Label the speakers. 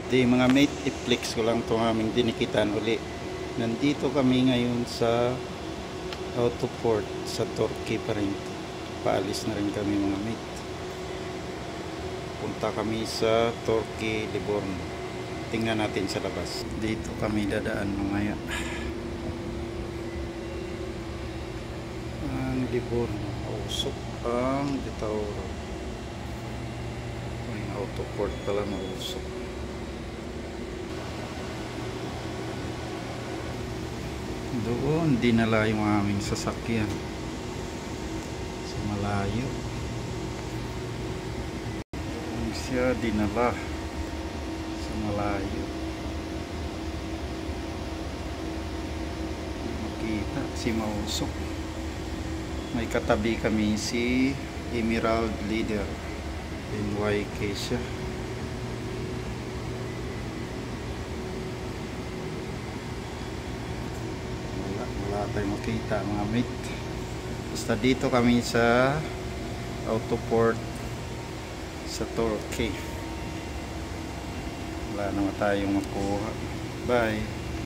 Speaker 1: Di mga mate, i-flex ko lang itong aming dinikitan uli. Nandito kami ngayon sa Autoport sa Turkey pa rin. Paalis na rin kami mga mate. Punta kami sa Turkey, Livorno. Tingnan natin sa labas. Dito kami dadaan mamaya. Ang Livorno, usok ang Bitauro. Ang Autoport pala mausok. Doon dinala yung aming sasakyan sa malayo. Siya dinala sa malayo. Makita si mausok. May katabi kami si Emerald Leader NYK siya. Wala tayong makita mga mate. Basta dito kami sa Autoport sa Turkey. Wala naman tayong makuha. Bye.